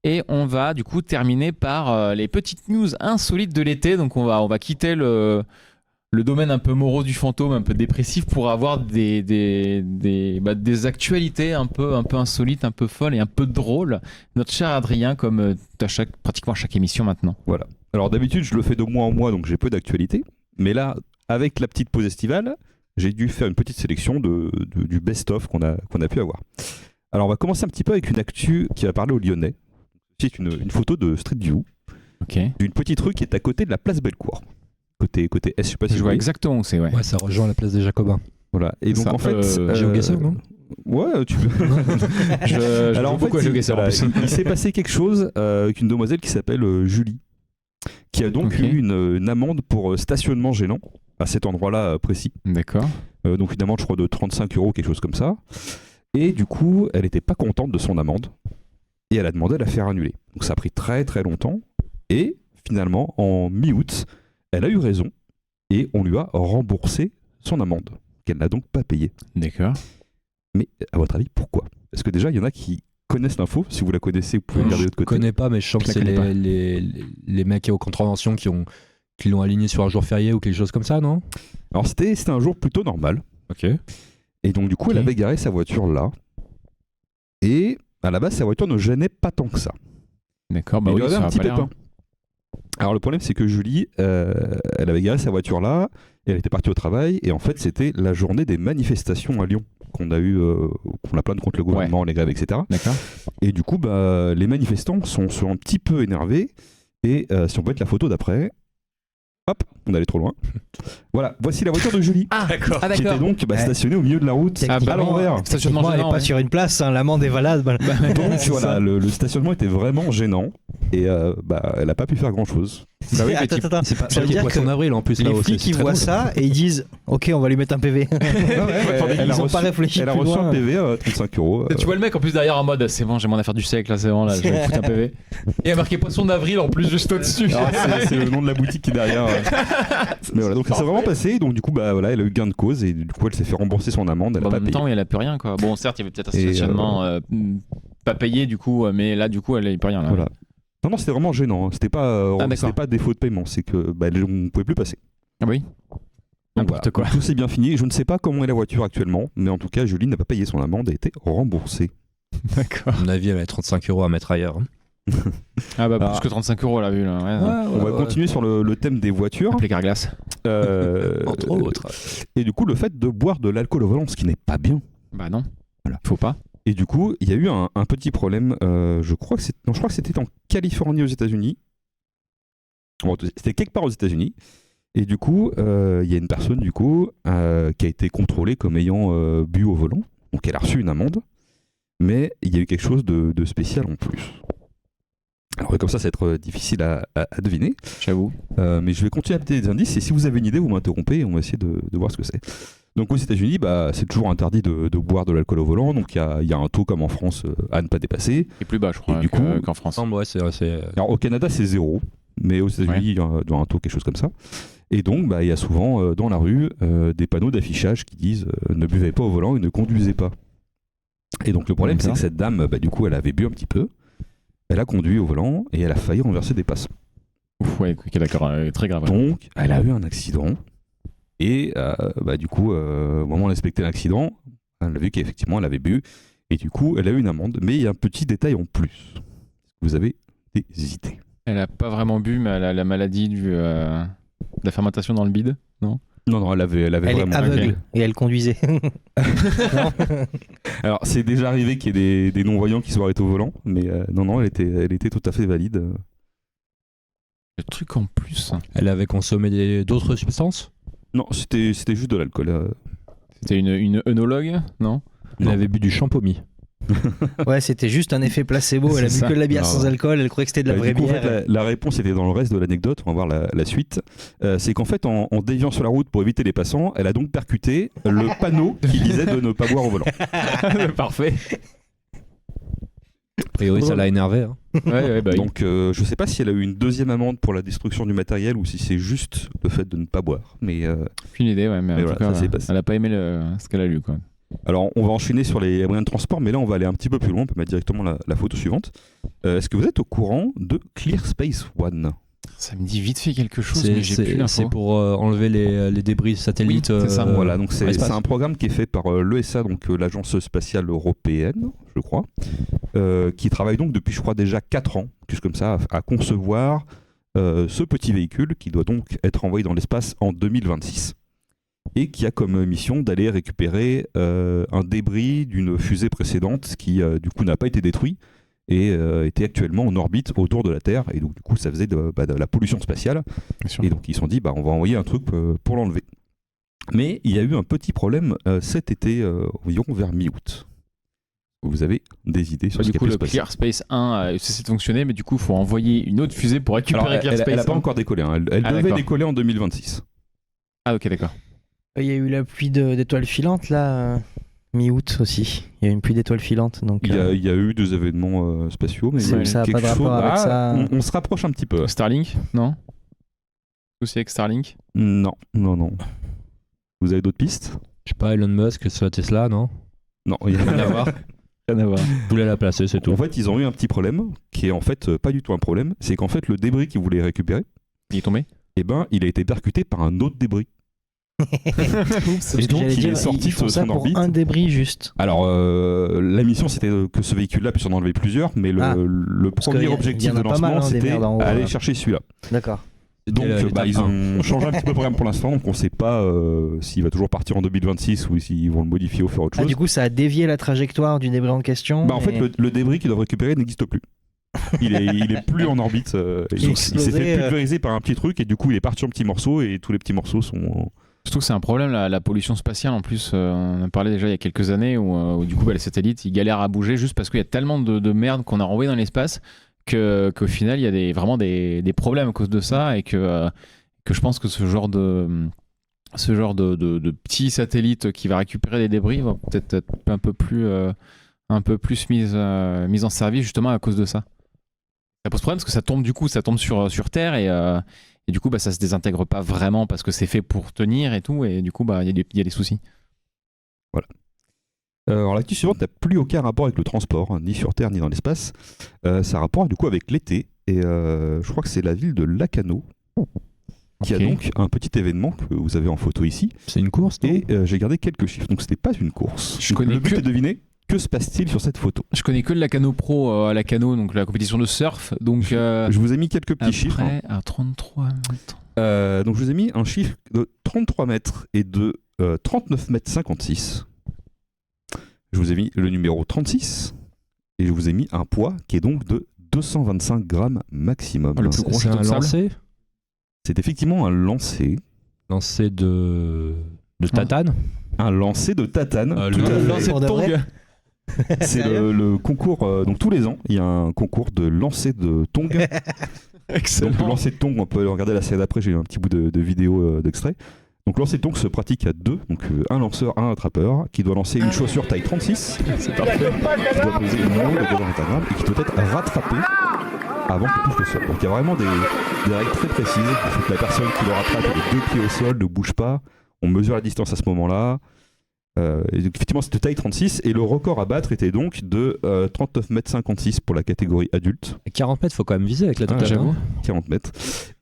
Et on va du coup terminer par les petites news insolites de l'été. Donc on va quitter le domaine un peu morose du fantôme, un peu dépressif, pour avoir des actualités un peu insolites, un peu folles et un peu drôles. Notre cher Adrien, comme pratiquement à chaque émission maintenant. Voilà. Alors d'habitude, je le fais de mois en mois, donc j'ai peu d'actualité. Mais là, avec la petite pause estivale, j'ai dû faire une petite sélection du best-of qu'on a pu avoir. Alors on va commencer un petit peu avec une actu qui va parler aux Lyonnais. C'est une photo de Street View d'une petite rue qui est à côté de la place Bellecour. Côté S, je sais pas si je vois exactement où c'est. Ouais, ça rejoint la place des Jacobins. Voilà. Et donc ça, en fait, GeoGuessr, non ? Ouais, tu peux. Alors en fait, il s'est passé quelque chose avec une demoiselle qui s'appelle Julie, qui a donc eu une amende pour stationnement gênant à cet endroit-là précis. D'accord. Donc une amende, je crois, de 35 €, quelque chose comme ça. Et du coup, elle n'était pas contente de son amende et elle a demandé à la faire annuler. Donc ça a pris très très longtemps et finalement, en mi-août, elle a eu raison et on lui a remboursé son amende, qu'elle n'a donc pas payée. D'accord. Mais à votre avis, pourquoi ? Parce que déjà, il y en a qui connaissent l'info. Si vous la connaissez, vous pouvez regarder de l'autre côté. Je connais pas, mais je sens que c'est les mecs aux contraventions qui l'ont aligné sur un jour férié ou quelque chose comme ça, non ? Alors c'était un jour plutôt normal. Ok. Et donc du coup, elle avait garé sa voiture là. Et à la base, sa voiture ne gênait pas tant que ça. D'accord, il y avait ça un va petit pas l'air. pépin. Alors le problème, c'est que Julie, elle avait garé sa voiture là, et elle était partie au travail, et en fait, c'était la journée des manifestations à Lyon qu'on a eu, qu'on a plainte contre le gouvernement, les grèves, etc. D'accord. Et du coup, les manifestants sont un petit peu énervés, et si on peut mettre la photo d'après, hop, on allait trop loin. Voilà, voici la voiture de Julie. D'accord. Qui était donc stationnée au milieu de la route à l'envers. Stationnement, elle n'est pas sur une place, hein, l'amende est valable. Donc voilà, le stationnement était vraiment gênant et elle n'a pas pu faire grand chose. Bah oui, attends. C'est pas Ça veut dire que avril en plus. les flics ils voient ça et ils disent ok, on va lui mettre un PV. Ils n'ont pas réfléchi. Elle a plus reçu loin. un PV à 35 €. Tu vois le mec en plus derrière en mode c'est bon, j'ai moins à faire du sec là, c'est bon, là, je vais foutre un PV. Et il y a marqué poisson d'avril en plus juste au-dessus. C'est le nom de la boutique qui est derrière. Mais voilà, donc ça s'est vraiment passé. Donc du coup, elle a eu gain de cause et du coup, elle s'est fait rembourser son amende. Elle a En pas même payé. temps, elle a plus rien quoi. Bon, certes, il y avait peut-être un stationnement pas payé du coup, mais là du coup, elle a plus rien là. Voilà. Non, c'était vraiment gênant. C'était pas défaut de paiement, c'est que on ne pouvait plus passer. Ah oui. N'importe quoi. Tout s'est bien fini. Je ne sais pas comment est la voiture actuellement, mais en tout cas, Julie n'a pas payé son amende et a été remboursée. D'accord. À mon avis, elle avait 35 € à mettre ailleurs. Ah bah plus que 35 € la vue là. Ouais, on va continuer sur le thème des voitures. Les carglasses. Entre autres. Et du coup, le fait de boire de l'alcool au volant, ce qui n'est pas bien. Bah non. Voilà. Faut pas. Et du coup, il y a eu un petit problème. Je crois que c'était en Californie aux États-Unis. Bon, c'était quelque part aux États-Unis. Et du coup, il y a une personne qui a été contrôlée comme ayant bu au volant. Donc elle a reçu une amende. Mais il y a eu quelque chose de spécial en plus. Alors comme ça va être difficile à deviner. J'avoue. Mais je vais continuer à donner des indices. Et si vous avez une idée, vous m'interrompez et on va essayer de voir ce que c'est. Donc aux États-Unis, c'est toujours interdit de boire de l'alcool au volant. Donc il y a un taux comme en France à ne pas dépasser. Et plus bas, je crois, du coup, qu'en France. Ouais, c'est Alors au Canada, c'est 0. Mais aux États-Unis, il y a un taux, quelque chose comme ça. Et donc, il y a souvent dans la rue des panneaux d'affichage qui disent ne buvez pas au volant et ne conduisez pas. Et donc le problème, c'est que cette dame, du coup, elle avait bu un petit peu. Elle a conduit au volant et elle a failli renverser des passants. Ouf, ouais, ok, d'accord, très grave. Donc, elle a eu un accident. Et du coup, au moment d'inspecter l'accident, elle a vu qu'effectivement, elle avait bu. Et du coup, elle a eu une amende. Mais il y a un petit détail en plus. Vous avez des idées. Elle a pas vraiment bu, mais elle a la maladie de la fermentation dans le bide, non ? Non, elle avait Elle vraiment... est aveugle et elle conduisait. Alors, c'est déjà arrivé qu'il y ait des non-voyants qui soient arrêtés au volant. Mais non, elle était tout à fait valide. Le truc en plus. Elle avait consommé d'autres substances ? Non, c'était juste de l'alcool. C'était une œnologue, non ? Elle avait bu du champomis. Ouais, c'était juste un effet placebo. Elle a bu que de la bière sans alcool. Elle croyait que c'était de la vraie du coup, bière. En fait, la réponse était dans le reste de l'anecdote. On va voir la suite. C'est qu'en fait, en déviant sur la route pour éviter les passants, elle a donc percuté le panneau qui disait de ne pas boire au volant. Parfait. A priori, ça l'a énervé. Hein. Ouais, donc, je sais pas si elle a eu une deuxième amende pour la destruction du matériel ou si c'est juste le fait de ne pas boire. Mais aucune idée, ouais, mais en voilà, tout cas, ça s'est passé. elle a pas aimé ce qu'elle a lu, quoi. Alors, on va enchaîner sur les moyens de transport, mais là, on va aller un petit peu plus loin. On peut mettre directement la photo suivante. Est-ce que vous êtes au courant de Clear Space One ? Ça me dit vite fait quelque chose, mais j'ai plus C'est l'info. pour enlever les débris satellites. Oui, c'est ça. Voilà, donc dans c'est l'espace. un programme qui est fait par l'ESA, donc l'Agence spatiale européenne, je crois, qui travaille donc depuis, je crois, déjà 4 ans, quelque chose comme ça, à concevoir ce petit véhicule qui doit donc être envoyé dans l'espace en 2026 et qui a comme mission d'aller récupérer un débris d'une fusée précédente qui, du coup, n'a pas été détruit et était actuellement en orbite autour de la Terre, et donc du coup ça faisait de la pollution spatiale, Bien sûr. et donc ils se sont dit on va envoyer un truc pour l'enlever. Mais il y a eu un petit problème cet été, environ vers mi-août. Vous avez des idées sur ce Du qui a coup, pu le se passer? Clear Space 1 a cessé de fonctionner, mais du coup, il faut envoyer une autre fusée pour récupérer Alors, Clear elle Space n'a pas 1. encore décollé, hein. Elle Ah, devait d'accord. décoller en 2026. Ah, ok, d'accord. Il y a eu la pluie d'étoiles filantes là, mi-août aussi. Il y a eu une pluie d'étoiles filantes. Donc, Il y a eu des événements spatiaux, mais il y a eu ça a pas quelque de rapport chose. avec ça. On se rapproche un petit peu. Starlink, non? Souci avec Starlink? Non. Vous avez d'autres pistes? Je sais pas, Elon Musk sur la Tesla, non? Non, il y a Rien à voir. Rien à voir. Je voulais la placer, c'est tout. En fait, ils ont eu un petit problème, qui est en fait pas du tout un problème, c'est qu'en fait, le débris qu'ils voulaient récupérer, Il est tombé? il a été percuté par un autre débris. Et donc, J'allais il dire, est sorti ils font de ça son pour orbite. un débris juste. Alors, la mission, c'était que ce véhicule-là puisse en enlever plusieurs, mais Ah. le Parce premier qu'il y objectif en a de pas mal, lancement, hein, des c'était merdes en haut, aller chercher celui-là. D'accord. Donc, l'étape ils 1. ont changé un petit peu le programme pour l'instant, donc on ne sait pas s'il va toujours partir en 2026 ou s'ils vont le modifier ou faire autre chose. Du coup, ça a dévié la trajectoire du débris en question. En fait, le débris qu'ils doivent récupérer n'existe plus. Il est plus en orbite. Il s'est fait pulvériser par un petit truc et du coup, il est parti en petits morceaux et tous les petits morceaux sont. Surtout que c'est un problème, la pollution spatiale. En plus, on en parlait déjà il y a quelques années où du coup, les satellites, ils galèrent à bouger juste parce qu'il y a tellement de merde qu'on a renvoyé dans l'espace qu'au final, il y a vraiment des problèmes à cause de ça et que je pense que ce genre de petit satellite qui va récupérer des débris va peut-être être un peu plus mise en service justement à cause de ça. Ça pose problème parce que ça tombe sur Terre et du coup ça se désintègre pas vraiment parce que c'est fait pour tenir et tout, et du coup il y a des soucis. Voilà. Alors l'actu suivante n'a plus aucun rapport avec le transport, ni sur Terre ni dans l'espace. Ça a rapport du coup avec l'été, et je crois que c'est la ville de Lacanau qui Ok. a donc un petit événement que vous avez en photo ici, C'est une course, non? et j'ai gardé quelques chiffres. Donc c'était pas une course. Je Donc, connais le but que- est de deviner que se passe-t-il sur cette photo. Je connais que le Lacanau Pro à Lacanau, donc la compétition de surf. Donc Je vous ai mis quelques petits chiffres. hein. après à 33 mètres. Donc je vous ai mis un chiffre de 33 mètres et de 39 mètres 56. Je vous ai mis le numéro 36 et je vous ai mis un poids qui est donc de 225 grammes maximum. Le plus gros C'est château un de sable. lancer? C'est effectivement un lancer. Lancer de tatane? Un lancer de tatane. Ah, tout le à fait. lancer de vrai C'est le concours. Donc tous les ans, il y a un concours de lancer de tong. Donc le Excellent. lancer de tong, on peut regarder la série d'après, j'ai eu un petit bout de vidéo d'extrait. Donc lancer de tong se pratique à deux, donc un lanceur, un attrapeur, qui doit lancer une chaussure taille 36, C'est parfait. qui doit peser une moule de 221 grammes et qui doit être rattrapé avant qu'il touche le sol. Donc il y a vraiment des règles très précises. Il faut que la personne qui le rattrape ait les deux pieds au sol, ne bouge pas. On mesure la distance à ce moment-là. Et donc, effectivement, c'était taille 36 et le record à battre était donc de 39 mètres 56 pour la catégorie adulte, 40 mètres, faut quand même viser avec la Ah, tatane. j'avoue. hein. 40 mètres.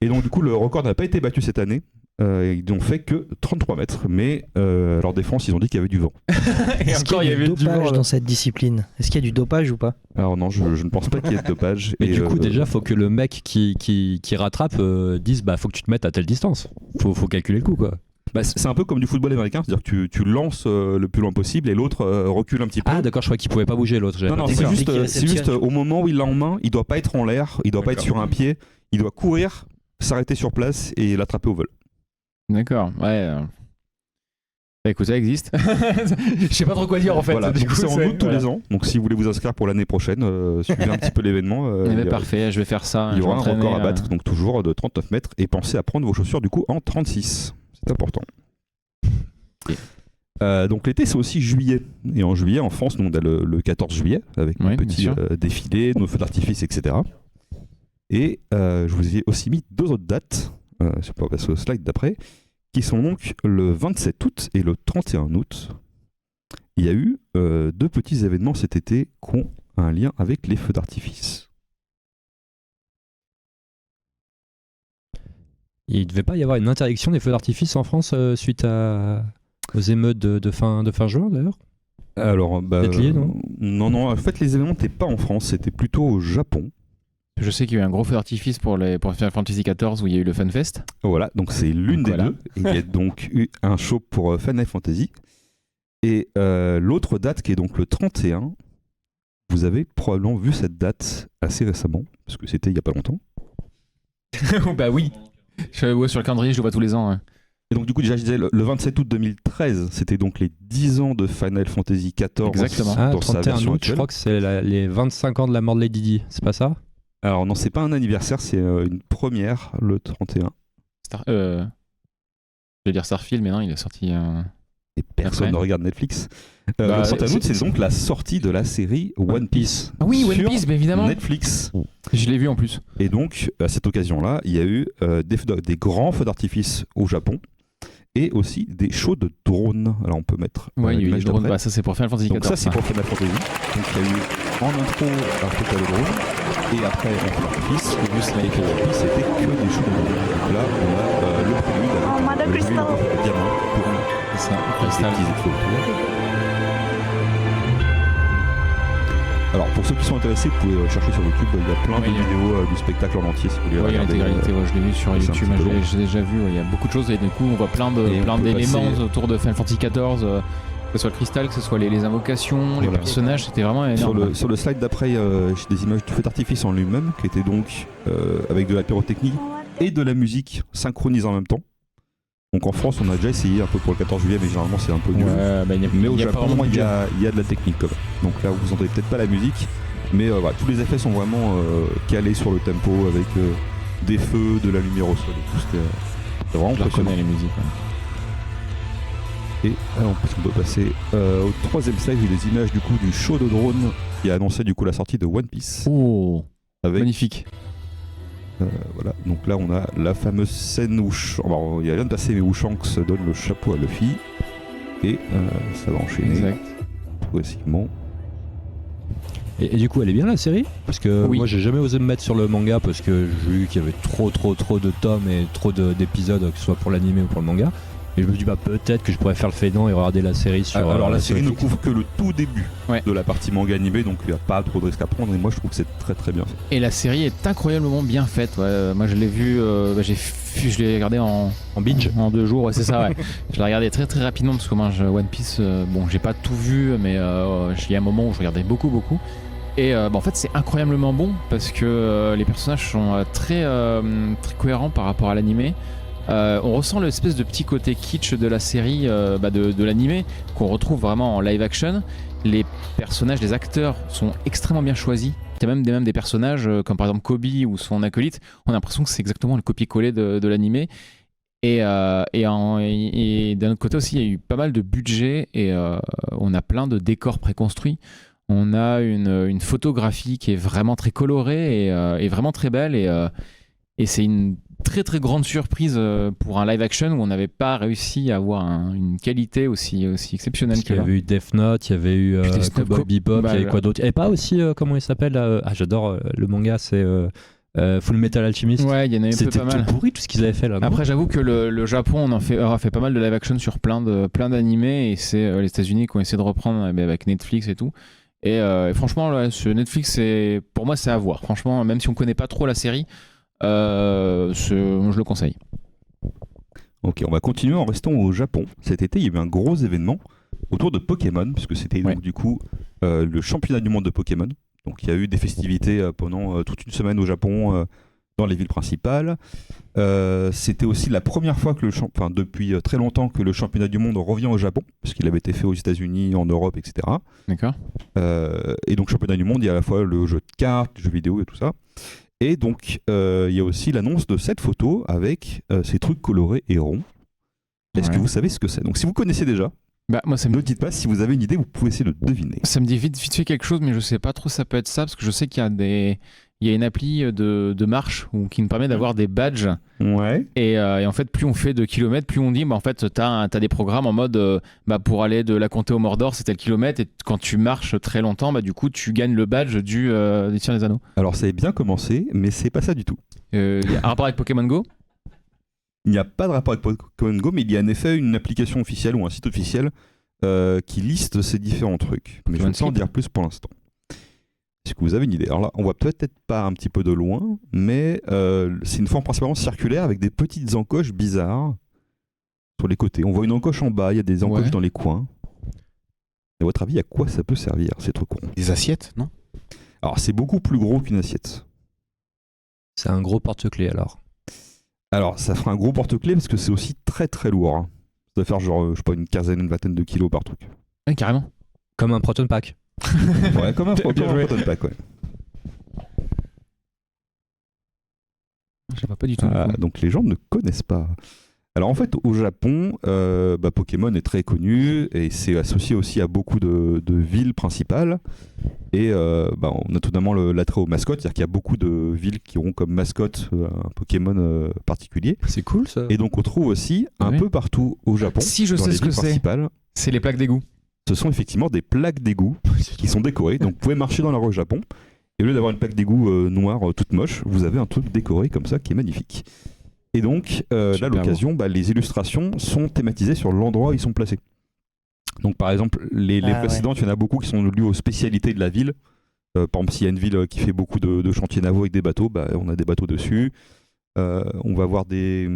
Et donc du coup, le record n'a pas été battu cette année. Ils n'ont fait que 33 mètres, mais à leur défense, ils ont dit qu'il y avait du vent. Et Est-ce qu'il encore, y il y a du avait du dopage vent. dans cette discipline? Est-ce qu'il y a du dopage ou pas? Alors non, je ne pense pas qu'il y ait de dopage. Mais Et, du coup, déjà, faut que le mec qui rattrape dise bah faut que tu te mettes à telle distance. Faut calculer le coup, quoi. bah, c'est un peu comme du football américain, c'est-à-dire que tu lances le plus loin possible et l'autre recule un petit peu. Ah, d'accord, je croyais qu'il pouvait pas bouger l'autre. j'avais non, pas non, compris. c'est D'accord. juste, Dès qu'il c'est juste réceptionne. au moment où il l'a en main, il doit pas être en l'air, il doit pas être sur un pied, il doit courir, s'arrêter sur place et l'attraper au vol. D'accord, ouais. Bah, écoute, ça existe. Je sais pas trop quoi dire en fait. Voilà, Du donc coup, c'est en août tous voilà. les ans. Donc si vous voulez vous inscrire pour l'année prochaine, suivez un petit peu l'événement. Eh ben, il y a- parfait, je vais faire ça. il y Je vais aura un m'entraîner, record à battre, donc toujours de 39 mètres. Et pensez à prendre vos chaussures du coup en 36. C'est important. Ok. Donc l'été c'est aussi juillet. Et en juillet en France, nous, on a le 14 juillet avec Oui, nos bien petits sûr. défilés, nos feux d'artifice, etc. Et je vous ai aussi mis deux autres dates, je peux passer au slide d'après, qui sont donc le 27 août et le 31 août. il y a eu 2 petits événements cet été qui ont un lien avec les feux d'artifice. Il devait pas y avoir une interdiction des feux d'artifice en France suite aux émeutes de fin juin d'ailleurs. Alors, Peut-être lié, non non, en fait, les événements n'étaient pas en France, c'était plutôt au Japon. Je sais qu'il y a eu un gros feu d'artifice pour Final Fantasy XIV où il y a eu le Funfest. Voilà, donc c'est l'une des deux. Et il y a donc eu un show pour Final Fantasy. Et l'autre date qui est donc le 31, vous avez probablement vu cette date assez récemment, parce que c'était il n'y a pas longtemps. Bah oui. Sur le calendrier, je le vois tous les ans. Ouais. Et donc du coup déjà je disais le 27 août 2013, c'était donc les 10 ans de Final Fantasy XIV. Exactement. Dans sa 31 version août, actuelle. je crois que c'est les 25 ans de la mort de Lady Di, c'est pas ça? Alors non, c'est pas un anniversaire, c'est une première le 31. Je vais dire Starfield, mais non, il est sorti. Et personne Après. ne regarde Netflix. Bah, le 31 août, c'est- c'est donc la sortie de la série One Piece. Ah oui, One sur Piece, mais évidemment. Netflix. Je l'ai vu en plus. Et donc, à cette occasion-là, il y a eu des grands feux d'artifice au Japon et aussi des shows de drones. Alors, on peut mettre Ouais, il y a eu l'image des drones. d'après. Bah, ça, c'est pour Final Fantasy XIV. Donc ça, c'est pour Final Fantasy. Donc, il y a eu en intro un truc à drone et après un feu d'artifice. Et vu Snake et One Piece, c'était que des shows de drones. Donc là, on a le prélude avec Mother le Crystal. diamant pour C'est ça, des Crystal. petits effets autour. Alors pour ceux qui sont intéressés, vous pouvez chercher sur YouTube, il y a plein Oui, de il y a- vidéos du spectacle en entier si vous voulez Ouais, il y a regarder. l'intégralité, ouais, je l'ai vu sur c'est un YouTube, petit peu long. j'ai déjà vu, ouais, il y a beaucoup de choses et du coup on voit plein Et on peut d'éléments passer- autour de Final Fantasy XIV, que ce soit le cristal, que ce soit les invocations, les Voilà. personnages, c'était vraiment énorme. Sur le slide d'après, j'ai des images du feu d'artifice en lui-même qui était donc avec de la pyrotechnie et de la musique synchronisée en même temps. Donc en France, on a déjà essayé un peu pour le 14 juillet, mais généralement c'est un peu nul. Ouais, bah, Mais au il y a pas Japon, vraiment de il y budget. a de la technique quand même. Donc là, vous entendez peut-être pas la musique, mais voilà, tous les effets sont vraiment calés sur le tempo avec des feux, de la lumière au sol et tout. C'est vraiment Je la impressionnant. reconnais les musiques. Ouais. Et alors, on peut passer au troisième slide, j'ai des images du coup du show de drone qui a annoncé du coup la sortie de One Piece. Oh, Avec magnifique. voilà, donc là on a la fameuse scène où il y a rien de passé mais où Shanks donne le chapeau à Luffy et ça va enchaîner Exact. progressivement. Et du coup, elle est bien la série? Parce que Oui. moi, j'ai jamais osé me mettre sur le manga parce que j'ai vu qu'il y avait trop de tomes et trop d'épisodes, que ce soit pour l'anime ou pour le manga. Et je me dis, bah peut-être que je pourrais faire le feignant et regarder la série sur. Alors la sur série ne Netflix. couvre que le tout début Ouais. de la partie manga animée, donc il n'y a pas trop de risques à prendre et moi je trouve que c'est très très bien fait. Et la série est incroyablement bien faite. Ouais. Moi je l'ai vu, je l'ai regardé en binge. en 2 jours, ouais, c'est ça. Ouais. Je l'ai regardé très très rapidement parce que moi One Piece, bon j'ai pas tout vu, mais il y a un moment où je regardais beaucoup. Et en fait c'est incroyablement bon parce que les personnages sont très cohérents par rapport à l'animé. On ressent l'espèce de petit côté kitsch de la série, de l'animé, qu'on retrouve vraiment en live action. Les personnages, les acteurs sont extrêmement bien choisis. Il y a même des personnages comme par exemple Kobe ou son acolyte, on a l'impression que c'est exactement le copier-coller de l'animé. Et d'un autre côté aussi, il y a eu pas mal de budget et on a plein de décors préconstruits. On a une photographie qui est vraiment très colorée et vraiment très belle. Et c'est une très très grande surprise pour un live action où on n'avait pas réussi à avoir une qualité aussi exceptionnelle Parce que qu'il y là. avait eu Death Note, il y avait eu Putain, Death Note, Cowboy Bebop, bah, il y avait quoi d'autre? Il n'y avait pas aussi, comment il s'appelle j'adore le manga, c'est Full Metal Alchemist. Ouais, il y en a un peu C'était pas mal. tout pourri tout ce qu'ils avaient fait là. non Après, j'avoue que le Japon aura fait pas mal de live action sur plein d'animés et c'est les États-Unis qui ont essayé de reprendre avec Netflix et tout. Et franchement, là, ce Netflix, pour moi, c'est à voir. Franchement, même si on connaît pas trop la série, je le conseille. Ok, on va continuer en restant au Japon. Cet été, il y a eu un gros événement autour de Pokémon, puisque c'était Ouais. donc du coup le championnat du monde de Pokémon. Donc il y a eu des festivités pendant toute une semaine au Japon, dans les villes principales. C'était aussi la première fois que depuis très longtemps que le championnat du monde revient au Japon, parce qu'il avait été fait aux États-Unis, en Europe, etc. D'accord. Et donc championnat du monde, il y a à la fois le jeu de cartes, le jeu vidéo et tout ça. Et donc il y a aussi l'annonce de cette photo avec ces trucs colorés et ronds. Est-ce Ouais. que vous savez ce que c'est? Donc si vous connaissez déjà, Bah, moi, ne dites pas. Si vous avez une idée, vous pouvez essayer de deviner. ça me dit vite fait quelque chose, mais je sais pas trop ça peut être ça, parce que je sais qu'il y a il y a une appli de marche qui nous permet d'avoir des badges. Ouais. Et en fait, plus on fait de kilomètres, plus on dit, en fait, t'as des programmes en mode, pour aller de la Comté au Mordor, c'est tel kilomètre. Et quand tu marches très longtemps, du coup, tu gagnes le badge du Seigneur des Anneaux. Alors ça avait bien commencé, mais c'est pas ça du tout. Il y a un rapport avec Pokémon Go. Il n'y a pas de rapport avec Pokémon Go, mais il y a en effet une application officielle ou un site officiel qui liste ces différents trucs. Mais je ne vais pas en dire plus pour l'instant. Est-ce que vous avez une idée? Alors là, on voit peut-être pas un petit peu de loin, mais c'est une forme principalement circulaire avec des petites encoches bizarres sur les côtés. On voit une encoche en bas, il y a des encoches dans les coins. À votre avis, à quoi ça peut servir, ces trucs ronds? Des assiettes, non? Alors, c'est beaucoup plus gros qu'une assiette. C'est un gros porte-clés alors. Alors, ça fera un gros porte-clés parce que c'est aussi très très lourd. Ça doit faire genre, je sais pas, une quinzaine, une vingtaine de kilos par truc. Ouais, carrément. Comme un Proton Pack. Ouais, comme un Bien Proton Pack, ouais. Je vois pas du tout. Donc les gens ne connaissent pas. Alors en fait, au Japon, Pokémon est très connu et c'est associé aussi à beaucoup de villes principales. Et on a tout notamment l'attrait aux mascottes, c'est-à-dire qu'il y a beaucoup de villes qui auront comme mascotte un Pokémon particulier. C'est cool ça. Et donc on trouve aussi un peu partout au Japon, Si je dans sais les ce que villes c'est, principales, c'est les plaques d'égout. ce sont effectivement des plaques d'égout qui sont décorées. Donc vous pouvez marcher dans la rue au Japon, et au lieu d'avoir une plaque d'égout noire toute moche, vous avez un truc décoré comme ça qui est magnifique. Et donc là, à l'occasion, les illustrations sont thématisées sur l'endroit où ils sont placés. Donc par exemple, les précédentes, il y en a beaucoup qui sont liées aux spécialités de la ville. Par exemple, s'il y a une ville qui fait beaucoup de chantiers navaux avec des bateaux, on a des bateaux dessus. On va voir des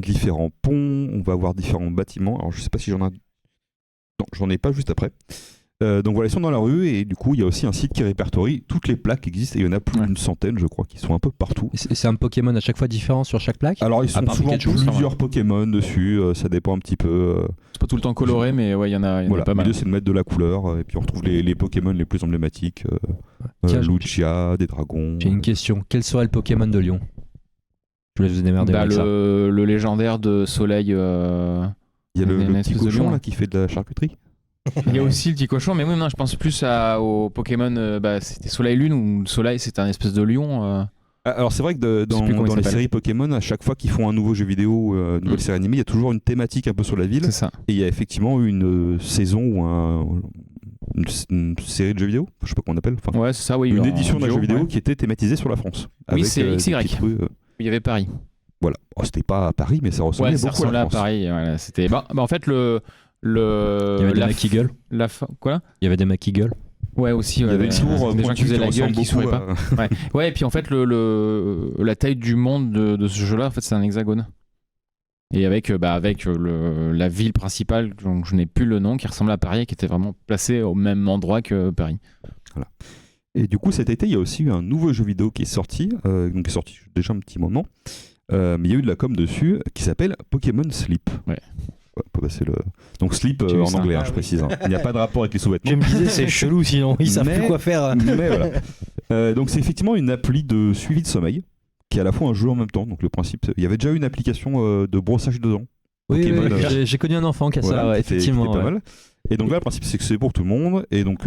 différents ponts, on va voir différents bâtiments. Alors je sais pas si j'en ai... Non, j'en ai pas juste après. Donc voilà, ils sont dans la rue et du coup il y a aussi un site qui répertorie toutes les plaques qui existent et il y en a plus d'une centaine je crois qui sont un peu partout. C'est un Pokémon à chaque fois différent sur chaque plaque? Alors ils sont souvent Pikachu, plusieurs Pokémon dessus, ça dépend un petit peu. C'est pas tout le temps coloré mais ouais il y en a pas mal. L'idée c'est de mettre de la couleur et puis on retrouve les Pokémon les plus emblématiques, Lugia, des dragons. J'ai une question, quel serait le Pokémon de Lyon? Je vous laisse vous démerder avec ça. Le légendaire de Soleil. Il y a le petit cochon là qui fait de la charcuterie. Il y a aussi le petit cochon, mais je pense plus au Pokémon. C'était Soleil Lune ou Soleil, c'était un espèce de lion. Alors c'est vrai que dans les séries Pokémon, à chaque fois qu'ils font un nouveau jeu vidéo, une nouvelle série animée, il y a toujours une thématique un peu sur la ville. C'est ça. Et il y a effectivement eu une saison ou une série de jeux vidéo, je sais pas comment on appelle. Ouais, c'est ça, oui. Une édition d'un jeu vidéo qui était thématisée sur la France. Oui, c'est XY. Il y avait Paris. Voilà. C'était pas à Paris, mais ça ressemblait beaucoup à la France. Paris. Voilà, c'était. En fait il y avait des mecs qui gueulent. Quoi? Il y avait des mecs qui gueulent. Ouais, aussi. Il y avait une tour, des gens qui faisaient la gueule, qui souriaient pas. Ouais, et puis en fait, la taille du monde de ce jeu-là, en fait, c'est un hexagone. Et avec la ville principale, dont je n'ai plus le nom, qui ressemble à Paris, et qui était vraiment placée au même endroit que Paris. Voilà. Et du coup, cet été, il y a aussi eu un nouveau jeu vidéo qui est sorti, donc qui est sorti déjà un petit moment, mais il y a eu de la com dessus, qui s'appelle Pokémon Sleep. Ouais. On peut passer donc Sleep en anglais, je précise. Il n'y a pas de rapport avec les sous-vêtements. Je me disais, c'est chelou sinon, ils savent plus quoi faire. Mais voilà. Donc c'est effectivement une appli de suivi de sommeil, qui est à la fois un jeu en même temps. Donc le principe, il y avait déjà une application de brossage de dents. Oui, j'ai connu un enfant qui a ça, effectivement. C'était pas mal. Et donc là, le principe, c'est que c'est pour tout le monde. Et donc,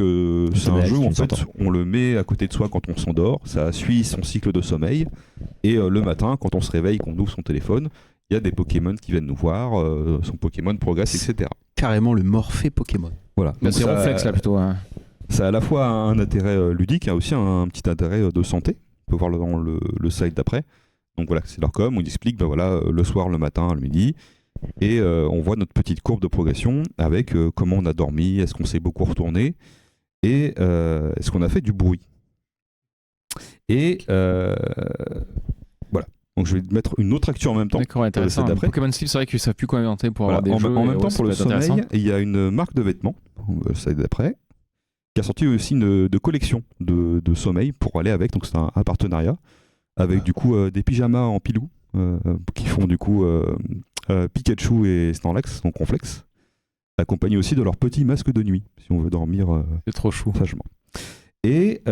c'est un jeu où en fait, on le met à côté de soi quand on s'endort. Ça suit son cycle de sommeil. Et le matin, quand on se réveille, qu'on ouvre son téléphone, il y a des Pokémon qui viennent nous voir. Son Pokémon progresse, etc. Carrément le Morphée Pokémon. Voilà. C'est Ronflex là plutôt. Ça a à la fois un intérêt ludique, il y a aussi un petit intérêt de santé. On peut voir dans le slide d'après. Donc voilà, c'est leur com. On explique le soir, le matin, le midi. Et on voit notre petite courbe de progression avec comment on a dormi, est-ce qu'on s'est beaucoup retourné et est-ce qu'on a fait du bruit. Et voilà. Donc je vais mettre une autre actu en même temps. D'accord, intéressant. Pokémon Sleep, c'est vrai qu'ils ne savent plus quoi inventer pour avoir des jeux. En même temps, pour le sommeil, il y a une marque de vêtements, ça d'après, qui a sorti aussi une collection de sommeil pour aller avec. Donc c'est un partenariat avec du coup des pyjamas en pilou qui font du coup Pikachu et Snorlax, donc Ronflex, accompagnés aussi de leur petit masque de nuit, si on veut dormir c'est trop chou. Sagement. Et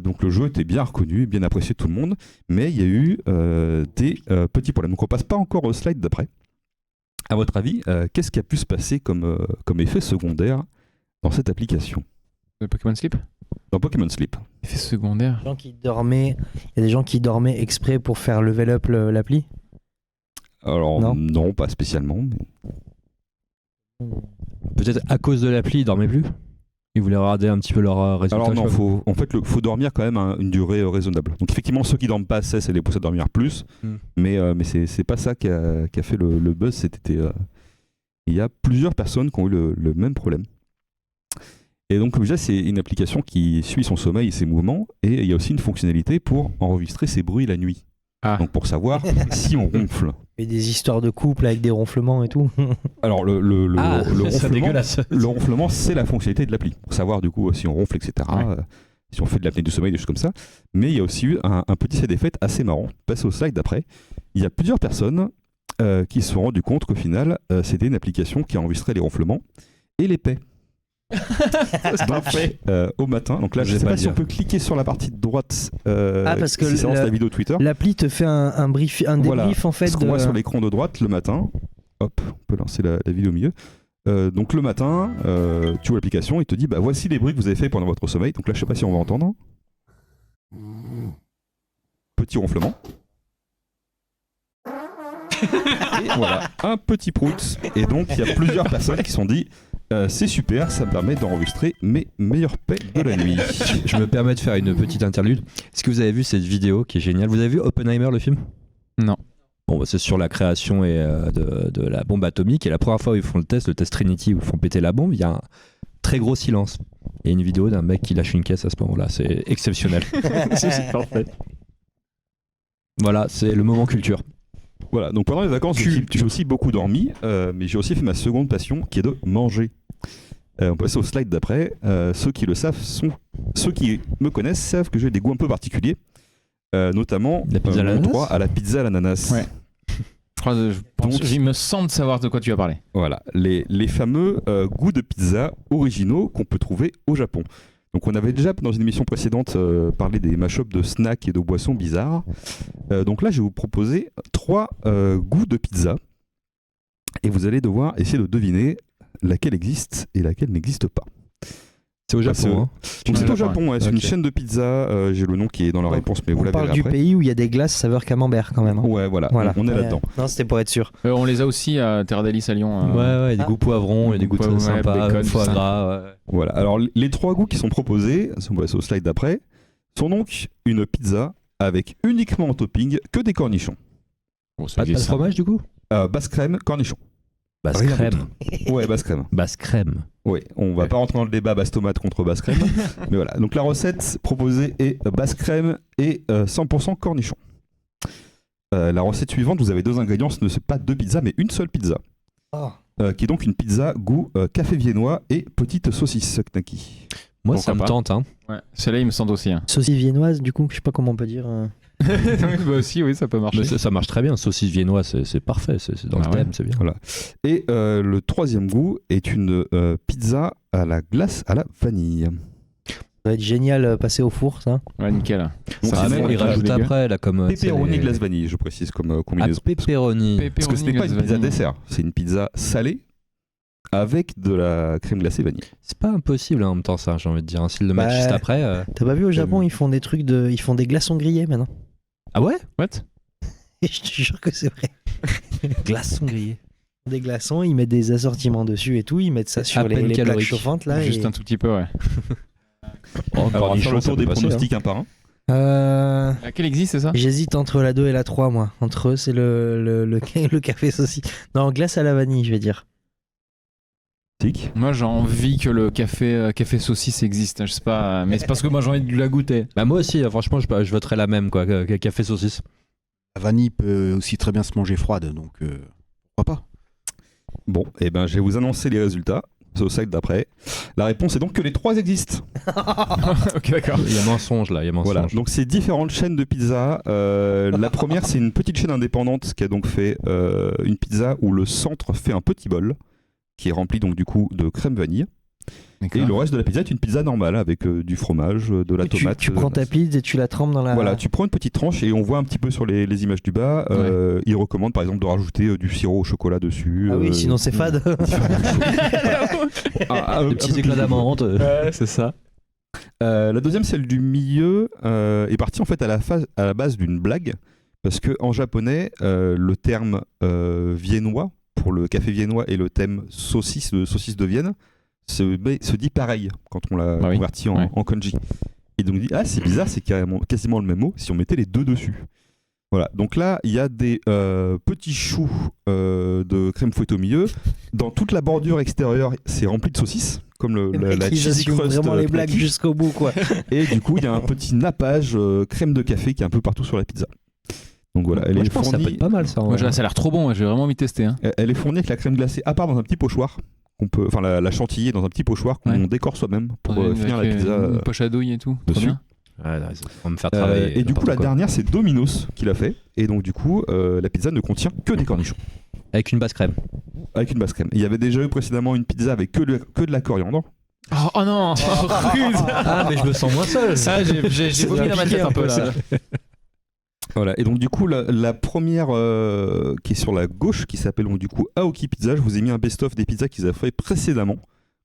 donc le jeu était bien reconnu, bien apprécié de tout le monde, mais il y a eu des petits problèmes. Donc on passe pas encore au slide d'après. À votre avis, qu'est-ce qui a pu se passer comme effet secondaire dans cette application? Pokémon Sleep? Dans Pokémon Sleep. Effet secondaire. Il y a des gens qui dormaient exprès pour faire level up l'appli. Alors non, pas spécialement. Mais... Peut-être à cause de l'appli, ils dormaient plus. Ils voulaient regarder un petit peu leurs résultats. Alors non, je sais pas. faut dormir quand même une durée raisonnable. Donc effectivement, ceux qui dorment pas assez, ça les pousse à dormir plus. Mais c'est pas ça qui a fait le buzz cet été. Il y a plusieurs personnes qui ont eu le même problème. Et donc comme je disais, c'est une application qui suit son sommeil et ses mouvements. Et il y a aussi une fonctionnalité pour enregistrer ses bruits la nuit. Ah. Donc pour savoir si on ronfle. Et des histoires de couple avec des ronflements et tout. Alors le c'est dégueulasse. le ronflement, c'est la fonctionnalité de l'appli. Pour savoir du coup si on ronfle, etc. Ouais. Si on fait de l'apnée du sommeil, des choses comme ça. Mais il y a aussi eu un petit fait d'effet assez marrant. Passe au slide d'après. Il y a plusieurs personnes qui se sont rendues compte qu'au final, c'était une application qui enregistrait les ronflements et les paix. Au matin. Donc là, je ne sais pas si on peut cliquer sur la partie de droite. Parce que si ça lance la vidéo Twitter. L'appli te fait un débrief en fait. Ce qu'on voit sur l'écran de droite le matin. Hop, on peut lancer la vidéo au milieu. Donc le matin, tu vois l'application, il te dit voici les bruits que vous avez fait pendant votre sommeil. Donc là, je sais pas si on va entendre. Petit ronflement. Et voilà, un petit prout. Et donc il y a plusieurs personnes qui se sont dit c'est super, ça me permet d'enregistrer mes meilleures paix de la nuit. Je me permets de faire une petite interlude. Est-ce que vous avez vu cette vidéo qui est géniale? Vous avez vu Oppenheimer, le film? Non. Bon, c'est sur la création de la bombe atomique. Et la première fois où ils font le test Trinity, où ils font péter la bombe, il y a un très gros silence. Il y a une vidéo d'un mec qui lâche une caisse à ce moment-là. C'est exceptionnel. C'est parfait. Voilà, c'est le moment culture. Voilà, donc pendant les vacances, j'ai aussi beaucoup dormi, mais j'ai aussi fait ma seconde passion qui est de manger. On passe au slide d'après. Ceux qui le savent ceux qui me connaissent savent que j'ai des goûts un peu particuliers, notamment la pizza à mon l'ananas. droit à la pizza à l'ananas. Ouais. Il me semble savoir de quoi tu vas parler. Voilà, les fameux goûts de pizza originaux qu'on peut trouver au Japon. Donc on avait déjà dans une émission précédente parlé des mashups de snacks et de boissons bizarres. Donc là je vais vous proposer 3 goûts de pizza et vous allez devoir essayer de deviner laquelle existe et laquelle n'existe pas. C'est au Japon. Hein. Donc c'est au Japon, c'est une Ok. chaîne de pizza, j'ai le nom qui est dans la réponse mais vous On la parle verrez du après. pays où il y a des glaces saveur camembert quand même. Hein. Ouais voilà, on est là-dedans. Non, c'était pour être sûr. On les a aussi à Terre d'Alice à Lyon. Ouais, des goûts poivrons, et des goûts très Ouais, sympas, bacon, foie tout ça. gras. Ouais. Voilà, alors les 3 goûts qui sont proposés, on va passer au slide d'après, sont donc une pizza avec uniquement en topping que des cornichons. Bon, ça Pas de existe, ça. fromage du coup? Basse crème, cornichons. Basse Rien crème. Ouais, basse crème. Basse crème. Oui, on va pas rentrer dans le débat basse tomate contre basse crème. Mais voilà, donc la recette proposée est basse crème et 100% cornichons. La recette suivante, vous avez 2 ingrédients, ce n'est pas 2 pizzas, mais une seule pizza. Qui est donc une pizza goût café viennois et petite saucisse knaki. Moi, Pourquoi ça me pas tente. Hein. Ouais. Celle-là, il me semble aussi. Hein. Saucisse viennoise, du coup, je sais pas comment on peut dire. Bah aussi, oui, ça peut marcher. Mais ça marche très bien. Saucisse viennoise, c'est parfait. C'est dans Ah le ouais. thème, c'est bien. Et le 3e goût est une pizza à la glace à la vanille. Ça va être génial passer au four, ça. Ouais, nickel. Donc Ça, c'est mais même ils rajoutent après, là, comme. pepperoni glace vanille, je précise comme combinaison. Pepperoni. Parce que ce n'est pas une pizza dessert, c'est une pizza salée avec de la crème glacée vanille. C'est pas impossible hein, en même temps, ça, j'ai envie de dire. Hein. S'ils le mettent Bah, juste après. T'as pas vu au Japon, ils font des trucs ils font des glaçons grillés maintenant. Ah ouais? What? Et je te jure que c'est vrai. Glaçons grillés. Des glaçons, ils mettent des assortiments dessus et tout, ils mettent ça sur À les peine plaques calorique. chauffantes là. Juste un tout petit peu, ouais. Alors on va faire le ça tour peut des passer, pronostics un par un. Laquelle existe, c'est ça? J'hésite entre la 2 et la 3, moi. Entre eux, c'est le café saucisse. Non, glace à la vanille, je vais dire. Tic. Moi, j'ai envie que le café saucisse existe. Je sais pas, mais c'est parce que moi, j'ai envie de la goûter. Bah moi aussi, franchement, je voterais la même, quoi, que café saucisse. La vanille peut aussi très bien se manger froide, donc pourquoi pas. Bon, et ben je vais vous annoncer les résultats. C'est au slide d'après. La réponse est donc que les 3 existent. Ok, d'accord. Il y a mensonge là, il y a mensonge. Voilà, donc c'est différentes chaînes de pizza. La première, c'est une petite chaîne indépendante qui a donc fait une pizza où le centre fait un petit bol qui est rempli donc du coup de crème vanille. Et le reste de la pizza est une pizza normale avec du fromage, de la tomate. Tu prends ta pizza et tu la trempes dans la. Voilà, tu prends une petite tranche et on voit un petit peu sur les images du bas. Il recommande par exemple de rajouter du sirop au chocolat dessus. Ah oui, sinon c'est fade. Des petits éclats d'amande. Ouais, c'est ça. La deuxième, celle du milieu, est partie en fait à la base d'une blague, parce que en japonais, le terme viennois pour le café viennois et le thème saucisse de Vienne se dit pareil quand on l'a Bah oui. converti en, Ouais. en kanji. Et donc on dit c'est bizarre, c'est quasiment le même mot si on mettait les deux dessus. Voilà, donc là il y a des petits choux de crème fouettée au milieu. Dans toute la bordure extérieure, c'est rempli de saucisses, comme la Ils cheesy assument crust. vraiment les blagues Knacky. jusqu'au bout, quoi. Et du coup, il y a un petit nappage crème de café qui est un peu partout sur la pizza. Donc voilà, elle Moi, est je pense que ça peut fournie. être pas mal ça. en Moi, vrai. ça a l'air trop bon, moi, j'ai vraiment envie de tester. Hein. Elle est fournie avec la crème glacée, à part dans un petit pochoir. Enfin, la chantilly est dans un petit pochoir qu'on Ouais. décore soi-même pour Avec, finir la pizza une poche à douille et tout. Trop dessus. bien. Ouais, ouais, ça va me faire travailler. Et du coup, la n'importe quoi. dernière, c'est Domino's qui l'a fait. Et donc, du coup, la pizza ne contient que des cornichons, Avec une basse crème. avec une basse crème. Il y avait déjà eu précédemment une pizza avec que de la coriandre. Oh non rude. Ah, mais je me sens moins seul. Ça, j'ai vomi dans ma tête un peu là. Voilà, et donc du coup, la première qui est sur la gauche, qui s'appelle donc du coup Aoki Pizza, je vous ai mis un best-of des pizzas qu'ils avaient fait précédemment.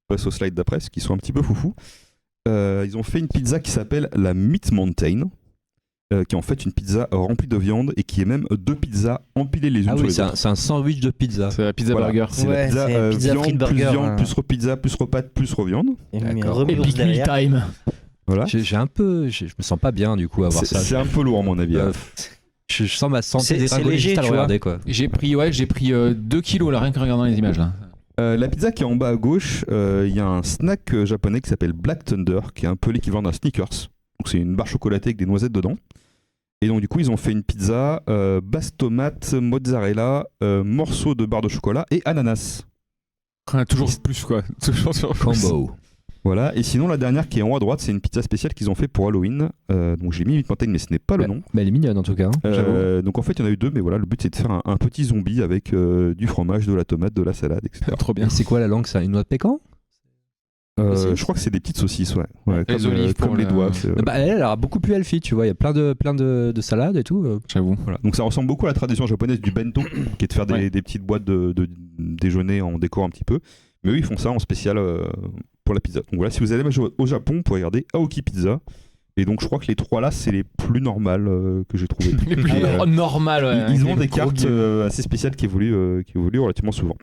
On passe au slide d'après, qui sont un petit peu foufou. Ils ont fait une pizza qui s'appelle la Meat Mountain, qui est en fait une pizza remplie de viande et qui est même deux pizzas empilées les unes Ah sur oui, les autres. c'est un sandwich de pizza. C'est la pizza Voilà, burger. c'est la Ouais, pizza, c'est pizza viande, frite plus burger, viande, hein. plus repizza, plus repâte, plus reviande. Et D'accord. remis Et ours Big Meal derrière. Time. Voilà. J'ai un peu. Je me sens pas bien du coup à voir ça. C'est un peu lourd à mon avis. Euh, je sens ma santé C'est dégringoler léger, juste à le tu vois. regarder quoi. J'ai pris 2 kilos là, rien qu'en regardant les images là. La pizza qui est en bas à gauche, il y a un snack japonais qui s'appelle Black Thunder, qui est un peu l'équivalent d'un Snickers. Donc c'est une barre chocolatée avec des noisettes dedans. Et donc du coup ils ont fait une pizza basse tomate, mozzarella, morceaux de barre de chocolat et ananas. Toujours plus quoi. Toujours sur Combo. Voilà. Et sinon la dernière qui est en haut à droite, c'est une pizza spéciale qu'ils ont fait pour Halloween. Donc j'ai mis Meat Mountain mais ce n'est pas le nom. Mais elle est mignonne en tout cas. hein. Donc en fait il y en a eu deux, mais voilà, le but c'est de faire un petit zombie avec du fromage, de la tomate, de la salade, etc. Trop bien. Et c'est quoi la langue ça? Une noix de pécan? Je crois que c'est des petites saucisses, ouais. Les olives comme pour les le- doigts. Bah, elle a beaucoup plus healthy, tu vois. Il y a plein de salades et tout. J'avoue. Voilà. Donc ça ressemble beaucoup à la tradition japonaise du bento, qui est de faire des petites boîtes de déjeuner en décor un petit peu. Mais eux, ils font ça en spécial pour la pizza. Donc voilà, si vous allez au Japon, vous pouvez regarder Aoki Pizza. Et donc je crois que les trois là, c'est les plus normales que j'ai trouvées. Les plus normal. Ouais, Ils ont avec des les gros cartes guillemets. assez spéciales qui évoluent relativement souvent.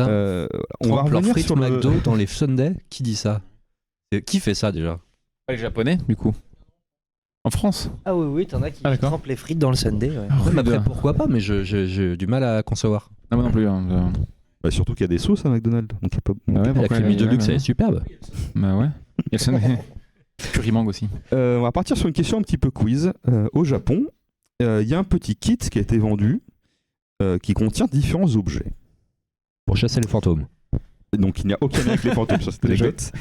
Ah. Voilà. On va Trempe leur revenir frites sur le... McDo dans les Sundays. Qui dit ça? Qui fait ça déjà? Pas les japonais du coup. En France. Ah oui, t'en as qui Ah, d'accord. trempent les frites dans le sundae. Ouais. Ouais, mais après, Rude. pourquoi pas? Mais j'ai du mal à concevoir. Ah, moi non plus. Hein. Bah, surtout qu'il y a des sauces à McDonald's. Donc il y a pas... Ah ouais, La pourquoi crème de luxe, ouais, elle est superbe. Bah ouais. Il y a le sundae. Curry mangue aussi. On va partir sur une question un petit peu quiz. Au Japon, il y a un petit kit qui a été vendu qui contient différents objets. Pour chasser les fantômes. Donc il n'y a aucun lien avec les fantômes sur cette anecdote.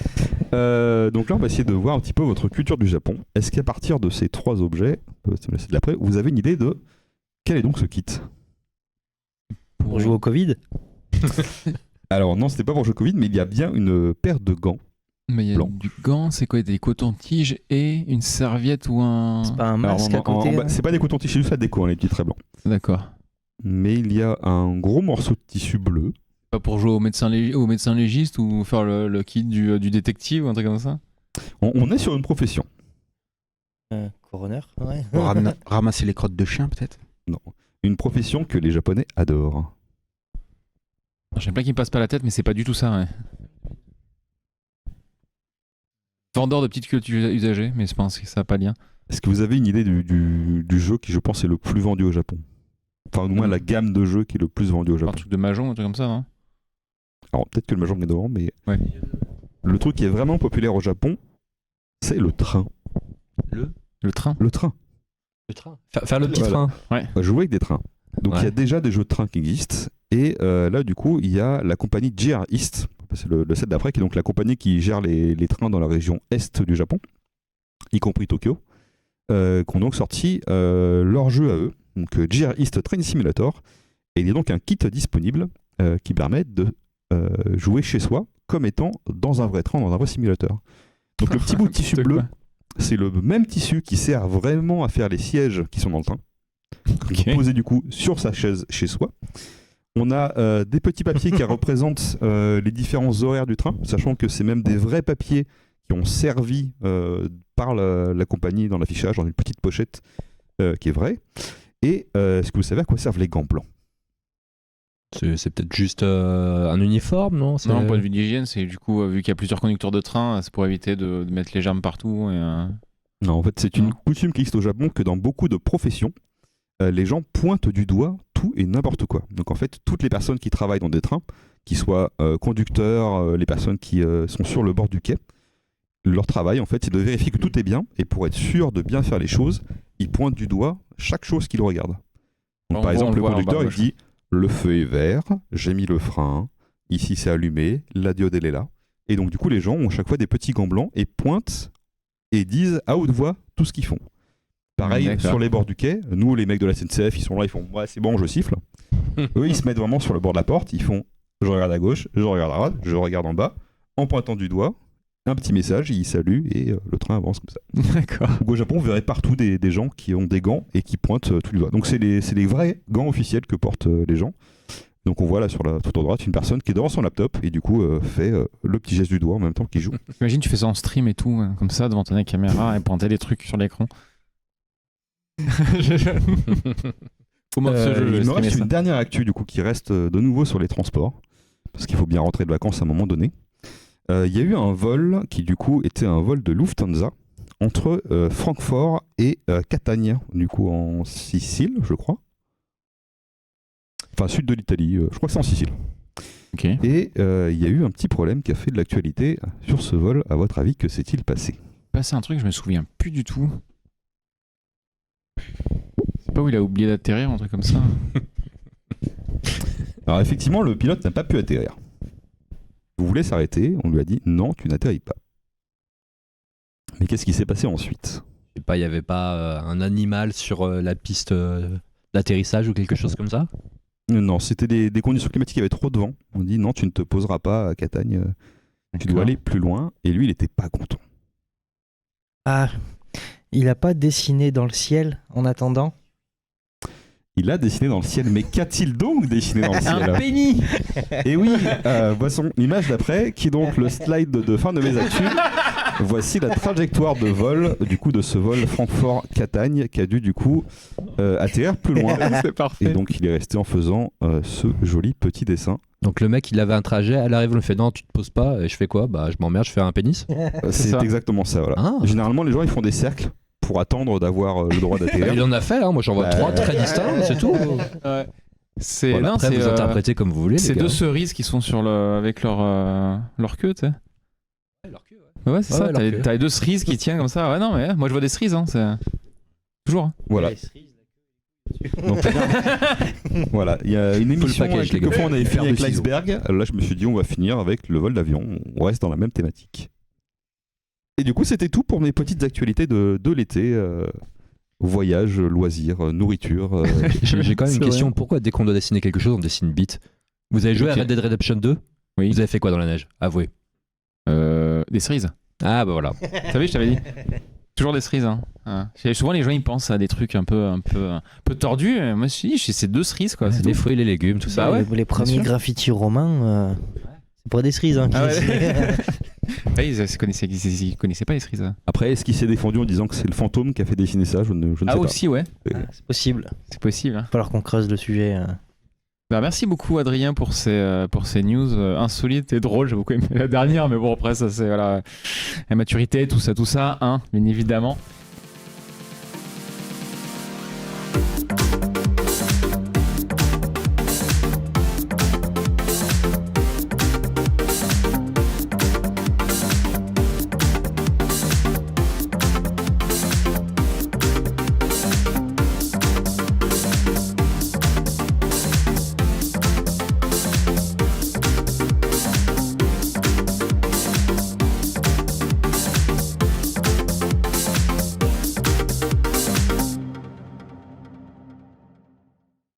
Donc là, on va essayer de voir un petit peu votre culture du Japon. Est-ce qu'à partir de ces trois objets, c'est de l'après, vous avez une idée de quel est donc ce kit? Pour jouer au Covid. Alors non, c'était pas pour le jeu Covid, mais il y a bien une paire de gants. Mais il y a Blanc. du gant, c'est quoi? Des cotons-tiges et une serviette ou un. C'est pas un Alors, masque à côté. bas, là c'est pas des cotons-tiges, c'est juste la déco, hein, les petits traits blancs. D'accord. Mais il y a un gros morceau de tissu bleu. Pas pour jouer au médecin, légiste ou faire le kit du détective ou un truc comme ça? On est sur une profession. Coroner. Ouais. Ramasser les crottes de chien, peut-être. Une profession que les Japonais adorent. J'aime pas qu'il me passe pas la tête, mais c'est pas du tout ça, ouais. Vendeur de petites culottes usagées, mais je pense que ça n'a pas de lien. Est-ce que vous avez une idée du jeu qui, je pense, est le plus vendu au Japon? Enfin, au moins la gamme de jeux qui est le plus vendu au Un Japon. truc de Mahjong, un truc comme ça, non? Alors, peut-être que le Mahjong est devant, mais Ouais. le truc qui est vraiment populaire au Japon, c'est le train. Le train. Le train. Le train. Faire le petit Voilà. train. On va jouer avec des trains. Donc, il y a Ouais. déjà des jeux de train qui existent. Et là, du coup, il y a la compagnie JR East, c'est le set d'après, qui est donc la compagnie qui gère les trains dans la région est du Japon, y compris Tokyo, qui ont donc sorti leur jeu à eux, donc JR East Train Simulator. Et il y a donc un kit disponible qui permet de jouer chez soi comme étant dans un vrai train, dans un vrai simulateur. Donc le petit bout de tissu N'importe bleu, quoi. c'est le même tissu qui sert vraiment à faire les sièges qui sont dans le train. Ok. Vous posez du coup sur sa chaise chez soi. On a des petits papiers qui représentent les différents horaires du train, sachant que c'est même des vrais papiers qui ont servi par la compagnie dans l'affichage, dans une petite pochette qui est vraie. Et est-ce que vous savez à quoi servent les gants blancs? C'est peut-être juste un uniforme, non? Non, point de vue d'hygiène, c'est du coup, vu qu'il y a plusieurs conducteurs de train, c'est pour éviter de mettre les germes partout. Non, en fait, c'est une coutume qui existe au Japon que dans beaucoup de professions, les gens pointent du doigt tout et n'importe quoi. Donc en fait, toutes les personnes qui travaillent dans des trains, qui soient conducteurs, les personnes qui sont sur le bord du quai, leur travail, en fait, c'est de vérifier que tout est bien. Et pour être sûr de bien faire les choses, ils pointent du doigt chaque chose qu'ils regardent. Donc, par exemple, le conducteur, il dit « Le feu est vert, j'ai mis le frein, ici c'est allumé, la diode elle est là ». Et donc du coup, les gens ont chaque fois des petits gants blancs et pointent et disent à haute voix tout ce qu'ils font. Pareil, sur les bords du quai, nous les mecs de la SNCF, ils sont là, ils font « Ouais, c'est bon, je siffle ». Eux, ils se mettent vraiment sur le bord de la porte, ils font « Je regarde à gauche, je regarde à droite, je regarde en bas », en pointant du doigt, un petit message, ils saluent et le train avance comme ça. D'accord. Donc au Japon, vous verrez partout des gens qui ont des gants et qui pointent tout du doigt. Donc c'est les vrais gants officiels que portent les gens. Donc on voit là sur la tout à droite une personne qui est devant son laptop et du coup fait le petit geste du doigt en même temps qu'il joue. Imagine, tu fais ça en stream et tout, comme ça, devant ta caméra et pointer des trucs sur l'écran. Comment ce jeu il me reste une dernière actu du coup qui reste de nouveau sur les transports parce qu'il faut bien rentrer de vacances à un moment donné. Il y a eu un vol qui du coup était un vol de Lufthansa entre Francfort et Catania, du coup en Sicile, je crois. Enfin, sud de l'Italie, je crois que c'est en Sicile. Okay. Et il y a eu un petit problème qui a fait de l'actualité sur ce vol. À votre avis, que s'est-il passé? Passé un truc, je me souviens plus du tout. C'est pas où il a oublié d'atterrir, un truc comme ça. Alors effectivement, le pilote n'a pas pu atterrir. Vous voulez s'arrêter, on lui a dit non, tu n'atterris pas. Mais qu'est-ce qui s'est passé ensuite? Je sais pas, il n'y avait pas un animal sur la piste d'atterrissage ou quelque chose comme ça? Non, c'était des conditions climatiques, il y avait trop de vent. On dit non, tu ne te poseras pas à Catagne, tu dois aller plus loin. Et lui, il n'était pas content. Ah, il a pas dessiné dans le ciel en attendant? Il a dessiné dans le ciel, mais qu'a-t-il donc dessiné dans le ciel? Un penny. Et oui, voici l'image d'après, qui est donc le slide de fin de mes actus. Voici la trajectoire de vol, du coup, de ce vol Francfort-Catagne, qui a dû, du coup, atterrir plus loin. C'est parfait. Et donc, il est resté en faisant ce joli petit dessin. Donc le mec, il avait un trajet, elle arrive, on lui fait non, tu te poses pas, et je fais quoi? Bah je m'emmerde, je fais un pénis. C'est ça. exactement ça, voilà. Ah. Généralement, les gens, ils font des cercles pour attendre d'avoir le droit d'atterrir. Il en a fait, hein. Moi j'en vois 3 très distincts, c'est tout. Ouais. C'est Voilà, non, après, c'est vous interprétez comme vous voulez. c'est les gars. 2 cerises qui sont sur avec leur queue, tu sais. Ouais, c'est Ouais, ça. leur queue. T'as les 2 cerises qui tiennent comme ça. Ouais, non, mais moi je vois des cerises, hein. C'est toujours. Hein. Voilà. Donc, voilà, il y a une émission, package, les gars. quelquefois on avait Faire fini avec de ciseaux. l'iceberg. Là, je me suis dit, on va finir avec le vol d'avion. On reste dans la même thématique. Et du coup, c'était tout pour mes petites actualités de l'été. Voyage, loisirs, nourriture. J'ai quand même C'est une question. vrai. Pourquoi dès qu'on doit dessiner quelque chose, on dessine bite? Vous avez joué à Ok. Red Dead Redemption 2? Oui. Vous avez fait quoi dans la neige? Avouez. Des cerises. Ah bah voilà. Vous savez, je t'avais dit. Toujours des cerises. Hein. Souvent, les gens ils pensent à des trucs un peu tordus. Moi, je me suis dit, c'est 2 cerises quoi. C'est Les tout. fruits, les légumes, tout ça. Bah ouais, les premiers sûr. graffitis romains, c'est pas des cerises. Hein, qui Ah ouais. dessinaient. Ouais, ils connaissaient pas les cerises. Hein. Après, est-ce qu'il s'est défendu en disant que c'est le fantôme qui a fait dessiner ça? Je ne sais Ah pas. aussi, ouais. Ah, c'est possible. C'est possible. Hein. Il va falloir qu'on creuse le sujet. Bah, merci beaucoup Adrien pour ces news insolites et drôles. J'ai beaucoup aimé la dernière, mais bon après ça c'est voilà la maturité, tout ça, hein, bien évidemment.